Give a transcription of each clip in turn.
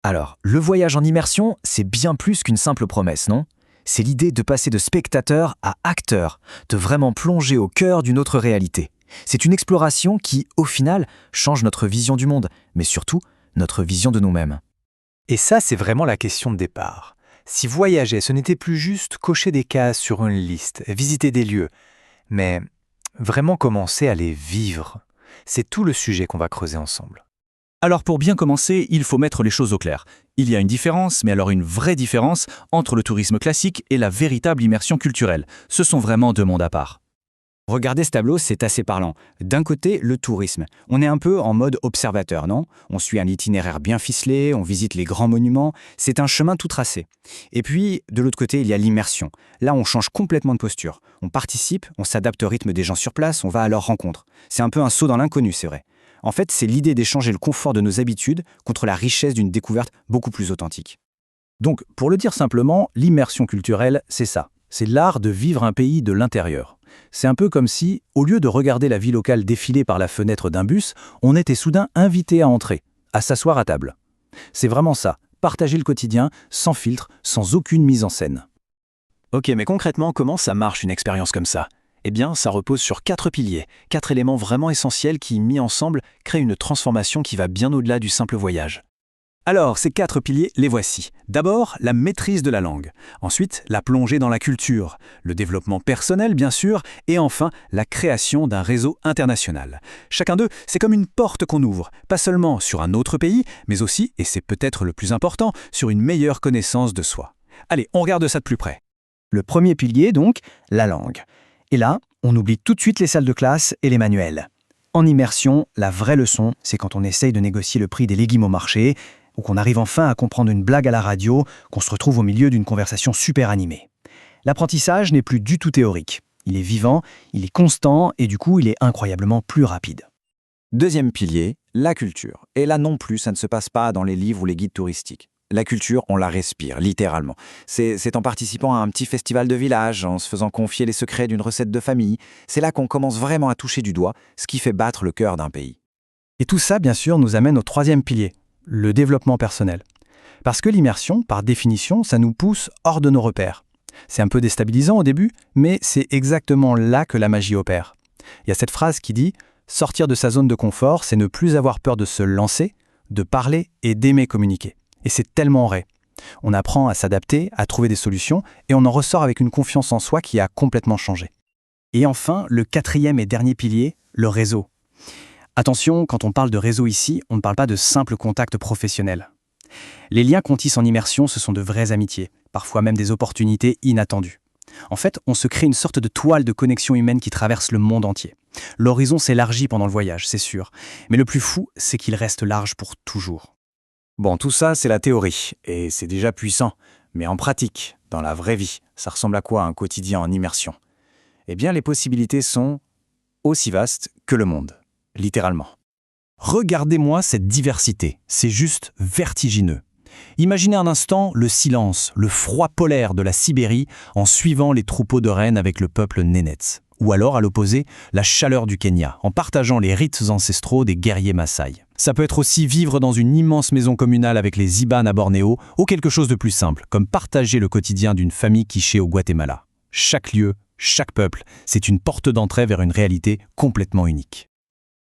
Alors, le voyage en immersion, c'est bien plus qu'une simple promesse, non? C'est l'idée de passer de spectateur à acteur, de vraiment plonger au cœur d'une autre réalité. C'est une exploration qui, au final, change notre vision du monde, mais surtout notre vision de nous-mêmes. Et ça, c'est vraiment la question de départ. Si voyager, ce n'était plus juste cocher des cases sur une liste, visiter des lieux, mais vraiment commencer à les vivre, c'est tout le sujet qu'on va creuser ensemble. Alors pour bien commencer, il faut mettre les choses au clair. Il y a une différence, mais alors une vraie différence, entre le tourisme classique et la véritable immersion culturelle. Ce sont vraiment deux mondes à part. Regardez ce tableau, c'est assez parlant. D'un côté, le tourisme. On est un peu en mode observateur, non? On suit un itinéraire bien ficelé, on visite les grands monuments, c'est un chemin tout tracé. Et puis, de l'autre côté, il y a l'immersion. Là, on change complètement de posture. On participe, on s'adapte au rythme des gens sur place, on va à leur rencontre. C'est un peu un saut dans l'inconnu, c'est vrai. En fait, c'est l'idée d'échanger le confort de nos habitudes contre la richesse d'une découverte beaucoup plus authentique. Donc, pour le dire simplement, l'immersion culturelle, c'est ça. C'est l'art de vivre un pays de l'intérieur. C'est un peu comme si, au lieu de regarder la vie locale défiler par la fenêtre d'un bus, on était soudain invité à entrer, à s'asseoir à table. C'est vraiment ça, partager le quotidien, sans filtre, sans aucune mise en scène. Ok, mais concrètement, comment ça marche une expérience comme ça? Eh bien, ça repose sur 4 piliers, 4 éléments vraiment essentiels qui, mis ensemble, créent une transformation qui va bien au-delà du simple voyage. Alors, ces 4 piliers, les voici. D'abord, la maîtrise de la langue. Ensuite, la plongée dans la culture. Le développement personnel, bien sûr. Et enfin, la création d'un réseau international. Chacun d'eux, c'est comme une porte qu'on ouvre, pas seulement sur un autre pays, mais aussi, et c'est peut-être le plus important, sur une meilleure connaissance de soi. Allez, on regarde ça de plus près. Le premier pilier, donc, la langue. Et là, on oublie tout de suite les salles de classe et les manuels. En immersion, la vraie leçon, c'est quand on essaye de négocier le prix des légumes au marché, ou qu'on arrive enfin à comprendre une blague à la radio, qu'on se retrouve au milieu d'une conversation super animée. L'apprentissage n'est plus du tout théorique. Il est vivant, il est constant et du coup, il est incroyablement plus rapide. Deuxième pilier, la culture. Et là non plus, ça ne se passe pas dans les livres ou les guides touristiques. La culture, on la respire, littéralement. C'est en participant à un petit festival de village, en se faisant confier les secrets d'une recette de famille. C'est là qu'on commence vraiment à toucher du doigt ce qui fait battre le cœur d'un pays. Et tout ça, bien sûr, nous amène au troisième pilier, le développement personnel. Parce que l'immersion, par définition, ça nous pousse hors de nos repères. C'est un peu déstabilisant au début, mais c'est exactement là que la magie opère. Il y a cette phrase qui dit « Sortir de sa zone de confort, c'est ne plus avoir peur de se lancer, de parler et d'aimer communiquer ». Et c'est tellement vrai. On apprend à s'adapter, à trouver des solutions, et on en ressort avec une confiance en soi qui a complètement changé. Et enfin, le quatrième et dernier pilier, le réseau. Attention, quand on parle de réseau ici, on ne parle pas de simples contacts professionnels. Les liens qu'on tisse en immersion, ce sont de vraies amitiés, parfois même des opportunités inattendues. En fait, on se crée une sorte de toile de connexion humaine qui traverse le monde entier. L'horizon s'élargit pendant le voyage, c'est sûr. Mais le plus fou, c'est qu'il reste large pour toujours. Bon, tout ça, c'est la théorie, et c'est déjà puissant. Mais en pratique, dans la vraie vie, ça ressemble à quoi un quotidien en immersion? Eh bien, les possibilités sont aussi vastes que le monde, littéralement. Regardez-moi cette diversité, c'est juste vertigineux. Imaginez un instant le silence, le froid polaire de la Sibérie en suivant les troupeaux de rennes avec le peuple Nénètse. Ou alors, à l'opposé, la chaleur du Kenya, en partageant les rites ancestraux des guerriers Maasai. Ça peut être aussi vivre dans une immense maison communale avec les Iban à Bornéo, ou quelque chose de plus simple, comme partager le quotidien d'une famille quichée au Guatemala. Chaque lieu, chaque peuple, c'est une porte d'entrée vers une réalité complètement unique.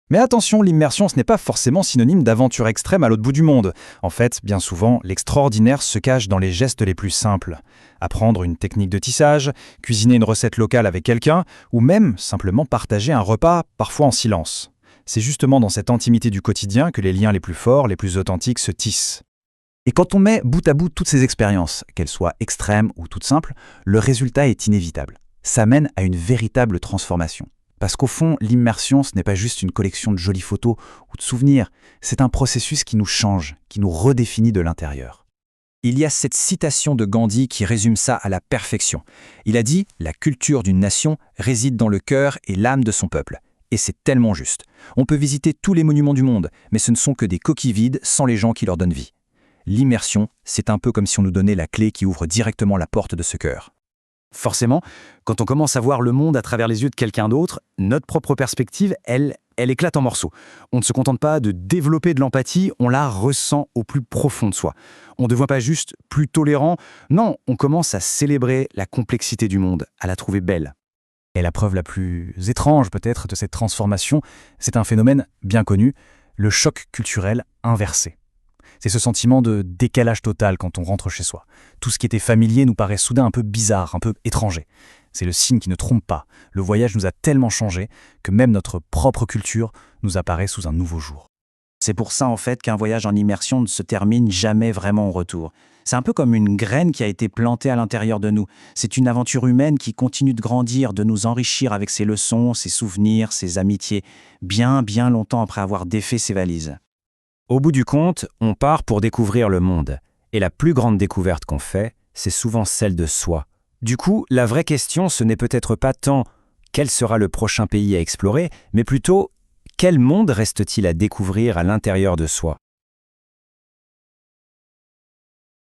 Mais attention, l'immersion, ce n'est pas forcément synonyme d'aventure extrême à l'autre bout du monde. En fait, bien souvent, l'extraordinaire se cache dans les gestes les plus simples. Apprendre une technique de tissage, cuisiner une recette locale avec quelqu'un, ou même simplement partager un repas, parfois en silence. C'est justement dans cette intimité du quotidien que les liens les plus forts, les plus authentiques se tissent. Et quand on met bout à bout toutes ces expériences, qu'elles soient extrêmes ou toutes simples, le résultat est inévitable. Ça mène à une véritable transformation. Parce qu'au fond, l'immersion, ce n'est pas juste une collection de jolies photos ou de souvenirs, c'est un processus qui nous change, qui nous redéfinit de l'intérieur. Il y a cette citation de Gandhi qui résume ça à la perfection. Il a dit « La culture d'une nation réside dans le cœur et l'âme de son peuple ». Et c'est tellement juste. On peut visiter tous les monuments du monde, mais ce ne sont que des coquilles vides sans les gens qui leur donnent vie. L'immersion, c'est un peu comme si on nous donnait la clé qui ouvre directement la porte de ce cœur. Forcément, quand on commence à voir le monde à travers les yeux de quelqu'un d'autre, notre propre perspective, elle elle éclate en morceaux. On ne se contente pas de développer de l'empathie, on la ressent au plus profond de soi. On ne devient pas juste plus tolérant, non, on commence à célébrer la complexité du monde, à la trouver belle. Et la preuve la plus étrange peut-être de cette transformation, c'est un phénomène bien connu, le choc culturel inversé. C'est ce sentiment de décalage total quand on rentre chez soi. Tout ce qui était familier nous paraît soudain un peu bizarre, un peu étranger. C'est le signe qui ne trompe pas. Le voyage nous a tellement changé que même notre propre culture nous apparaît sous un nouveau jour. C'est pour ça en fait qu'un voyage en immersion ne se termine jamais vraiment au retour. C'est un peu comme une graine qui a été plantée à l'intérieur de nous. C'est une aventure humaine qui continue de grandir, de nous enrichir avec ses leçons, ses souvenirs, ses amitiés, bien longtemps après avoir défait ses valises. Au bout du compte, on part pour découvrir le monde. Et la plus grande découverte qu'on fait, c'est souvent celle de soi. Du coup, la vraie question, ce n'est peut-être pas tant quel sera le prochain pays à explorer, mais plutôt quel monde reste-t-il à découvrir à l'intérieur de soi.